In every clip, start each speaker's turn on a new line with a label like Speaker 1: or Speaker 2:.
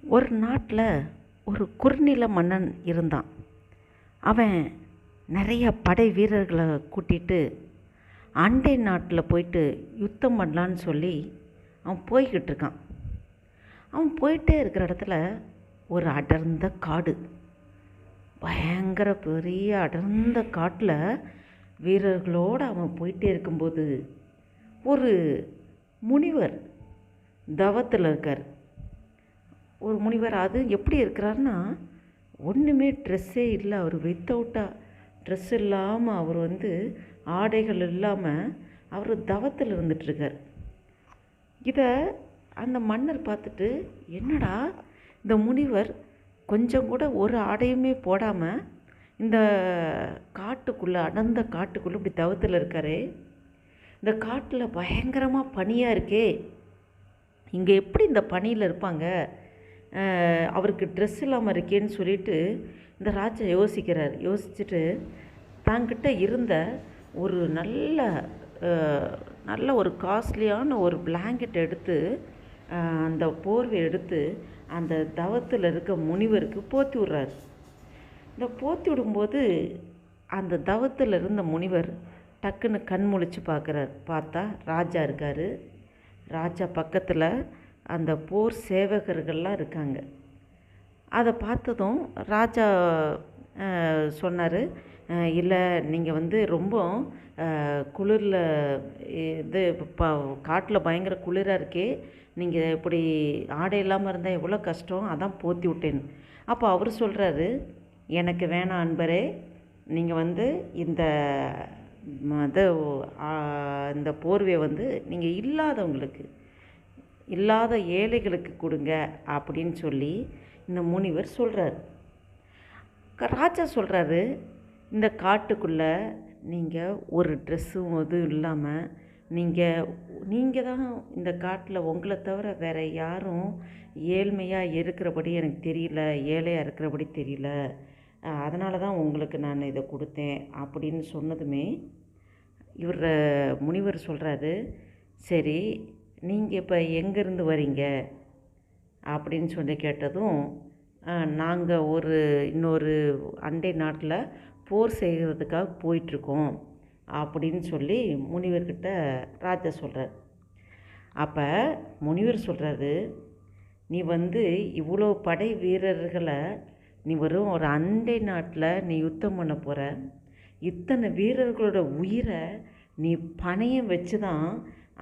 Speaker 1: ஒரு நாட்டில் ஒரு குறுநில மன்னன் இருந்தான். அவன் நிறைய படை வீரர்களை கூட்டிகிட்டு அண்டை நாட்டில் போயிட்டு யுத்தம் பண்ணலான்னு சொல்லி அவன் போய்கிட்டு இருக்கான். அவன் போயிட்டே இருக்கிற இடத்துல ஒரு அடர்ந்த காடு, பயங்கர பெரிய அடர்ந்த காட்டில் வீரர்களோடு அவன் போயிட்டே இருக்கும்போது ஒரு முனிவர் தவத்தில் இருக்கார். ஒரு முனிவர், அது எப்படி இருக்கிறாருன்னா, ஒன்றுமே ட்ரெஸ்ஸே இல்லை. அவர் வித்தவுட்டாக ட்ரெஸ் இல்லாமல், அவர் ஆடைகள் இல்லாமல் அவர் தவத்தில் இருந்துகிட்ருக்கார். இதை அந்த மன்னர் பார்த்துட்டு, என்னடா இந்த முனிவர் கொஞ்சம் கூட ஒரு ஆடையுமே போடாமல் இந்த காட்டுக்குள்ளே, அடர்ந்த காட்டுக்குள்ளே இப்படி தவத்தில் இருக்காரே, இந்த காட்டில் பயங்கரமாக பனியாக இருக்கே, இங்கே எப்படி இந்த பனியில் இருப்பாங்க, அவருக்கு ட்ரெஸ் இல்லாமல் இருக்கேன்னு சொல்லிட்டு இந்த ராஜா யோசிக்கிறார். யோசிச்சுட்டு தாங்கிட்ட இருந்த ஒரு நல்ல ஒரு காஸ்ட்லியான ஒரு பிளாங்கெட் எடுத்து, அந்த போர்வை எடுத்து அந்த தவத்தில் இருக்க முனிவருக்கு போத்தி விட்றாரு. இந்த போத்தி விடும்போது அந்த தவத்தில் இருந்த முனிவர் டக்குன்னு கண் முழிச்சு பார்க்குறார். பார்த்தா ராஜா இருக்கார். ராஜா பக்கத்தில் அந்த போர் சேவகர்கள்லாம் இருக்காங்க. அதை பார்த்ததும் ராஜா சொன்னார், இல்லை, நீங்கள் ரொம்ப குளிரில், காட்டில் பயங்கர குளிராக இருக்கே, நீங்கள் இப்படி ஆடை இல்லாமல் இருந்தால் எவ்வளோ கஷ்டம், அதான் போத்தி விட்டேன். அப்போ அவர் சொல்கிறாரு, எனக்கு வேணாம் அன்பரே, நீங்கள் இந்த இந்த போர்வையை நீங்கள் இல்லாத ஏழைகளுக்கு கொடுங்க அப்படின்னு சொல்லி இந்த முனிவர் சொல்கிறார். ராஜா சொல்கிறாரு, இந்த காட்டுக்குள்ளே நீங்கள் ஒரு ட்ரெஸ்ஸும் எதுவும் இல்லாமல் நீங்கள் தான் இந்த காட்டில், உங்களை தவிர வேறு யாரும் ஏழ்மையாக இருக்கிறபடி எனக்கு தெரியல, ஏழையாக இருக்கிறபடி தெரியல, அதனால தான் உங்களுக்கு நான் இதை கொடுத்தேன் அப்படின்னு சொன்னதுமே இவர் முனிவர் சொல்கிறாரு, சரி, நீங்கள் இப்போ எங்கேருந்து வரீங்க அப்படின்னு சொல்லி கேட்டதும், நாங்கள் இன்னொரு அண்டை நாட்டில் போர் செய்கிறதுக்காக போயிட்டுருக்கோம் அப்படின்னு சொல்லி முனிவர்கிட்ட ராஜா சொல்கிறார். அப்போ முனிவர் சொல்கிறாரு, நீ இவ்வளோ படை வீரர்களை நீ வெறும் ஒரு அண்டை நாட்டில் நீ யுத்தம் பண்ண போகிற, இத்தனை வீரர்களோட உயிரை நீ பணையம் வச்சு தான்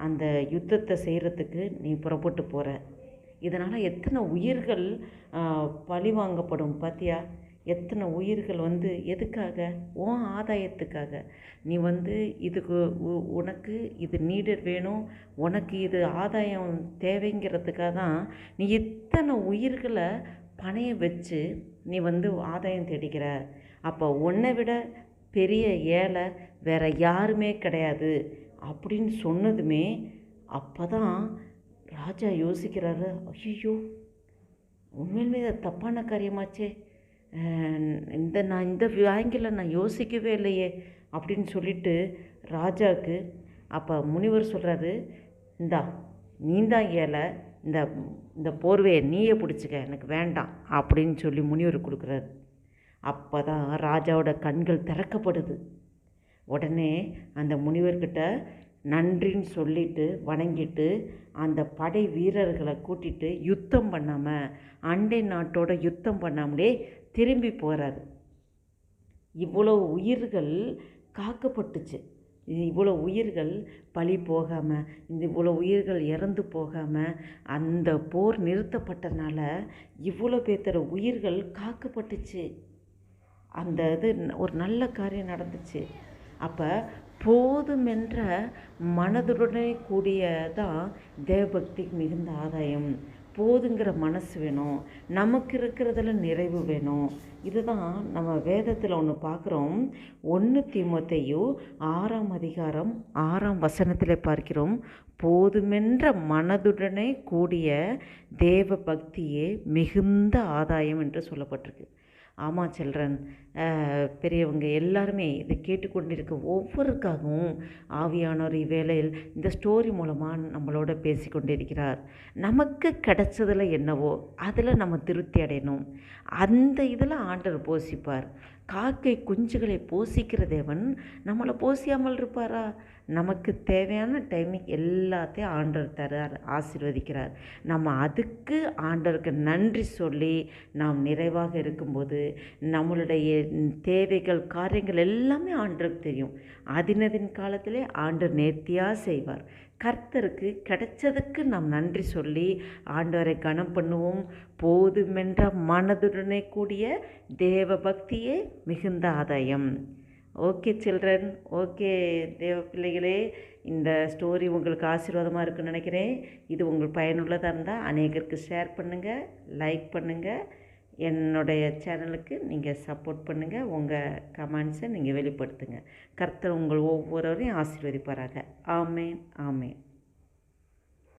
Speaker 1: அந்த யுத்தத்தை செய்கிறதுக்கு நீ புறப்பட்டு போகிற. இதனால் எத்தனை உயிர்கள் பழி வாங்கப்படும் பார்த்தியா? எத்தனை உயிர்கள் எதுக்காக? உன் ஆதாயத்துக்காக. நீ இதுக்கு உனக்கு இது நீடட் வேணும், உனக்கு இது ஆதாயம் தேவைங்கிறதுக்காக தான் நீ இத்தனை உயிர்களை பணைய வச்சு நீ ஆதாயம் தேடிக்கிற. அப்போ உன்னை விட பெரிய ஏழை வேறு யாருமே கிடையாது அப்படின்னு சொன்னதுமே, அப்போ தான் ராஜா யோசிக்கிறாரு, ஐயோ, உண்மையிலுமே இது தப்பான காரியமாச்சே, நான் இந்த ஆங்கிளில் நான் யோசிக்கவே இல்லையே அப்படின்னு சொல்லிட்டு ராஜாவுக்கு. அப்போ முனிவர் சொல்கிறாரு, நீந்தான் ஏழை, இந்த போர்வையை நீயே பிடிச்சிக்க, எனக்கு வேண்டாம் அப்படின்னு சொல்லி முனிவர் கொடுக்குறாரு. அப்போ தான் ராஜாவோட கண்கள் திறக்கப்படுது. உடனே அந்த முனிவர்கிட்ட நன்றின்னு சொல்லிட்டு வணங்கிட்டு அந்த படை வீரர்களை கூட்டிகிட்டு யுத்தம் பண்ணாமல், அண்டை நாட்டோட யுத்தம் பண்ணாமலே திரும்பி போகிறாரு. இவ்வளோ உயிர்கள் காக்கப்பட்டுச்சு, இவ்வளோ உயிர்கள் பழி போகாமல், இவ்வளோ உயிர்கள் இறந்து போகாமல் அந்த போர் நிறுத்தப்பட்டனால இவ்வளோ பேர்த்தோட உயிர்கள் காக்கப்பட்டுச்சு. அந்த ஒரு நல்ல காரியம் நடந்துச்சு. அப்போ போதுமென்ற மனதுடனே கூடியதான் தேவபக்திக்கு மிகுந்த ஆதாயம். போதுங்கிற மனசு வேணும், நமக்கு இருக்கிறதுல நிறைவு வேணும். இதுதான் நம்ம வேதத்தில் ஒன்று பார்க்குறோம். 1 தீமோத்தேயு 6ஆம் அதிகாரம் 6ஆம் வசனத்தில் பார்க்கிறோம், போதுமென்ற மனதுடனே கூடிய தேவ பக்தியே மிகுந்த ஆதாயம் என்று சொல்லப்பட்டிருக்கு. ஆமாம் சில்ட்ரன், பெரியவங்க எல்லாருமே இதை கேட்டுக்கொண்டிருக்க ஒவ்வொருக்காகவும் ஆவியானவர் இவ்வேளையில் இந்த ஸ்டோரி மூலமாக நம்மளோட பேசி கொண்டிருக்கிறார். நமக்கு கிடைச்சதில் என்னவோ அதில் நம்ம திருப்தி அடையணும். அந்த இதில் ஆண்டவர் போஷிப்பார். காக்கை குஞ்சுகளை போஷிக்கிற தேவன் நம்மளை போஷியாமல் இருப்பாரா? நமக்கு தேவையான டைமிங் எல்லாத்தையும் ஆண்டவர் தரார், ஆசீர்வதிக்கிறார். நம்ம அதுக்கு ஆண்டவருக்கு நன்றி சொல்லி நாம் நிறைவாக இருக்கும்போது நம்மளுடைய தேவைகள், காரியங்கள் எல்லாமே ஆண்டவருக்கு தெரியும். அதினதின் காலத்திலே ஆண்டவர் நேர்த்தியாக செய்வார். கர்த்தருக்கு கிடைச்சதுக்கு நாம் நன்றி சொல்லி ஆண்டவரை கனம் பண்ணுவோம். போதுமென்ற மனதுடனே கூடிய தேவ பக்தியே மிகுந்த ஆதாயம். ஓகே சில்ட்ரன், ஓகே தேவ பிள்ளைகளே, இந்த ஸ்டோரி உங்களுக்கு ஆசீர்வாதமாக இருக்குன்னு நினைக்கிறேன். இது உங்களுக்கு பயனுள்ளதாக இருந்தால் அநேகருக்கு ஷேர் பண்ணுங்கள், லைக் பண்ணுங்கள். என்னுடைய சேனலுக்கு நீங்கள் சப்போர்ட் பண்ணுங்கள். உங்கள் கமெண்ட்ஸை நீங்கள் வெளிப்படுத்துங்க. கர்த்தர் உங்கள் ஒவ்வொருவரையும் ஆசீர்வதிப்பாராக. ஆமேன், ஆமேன்.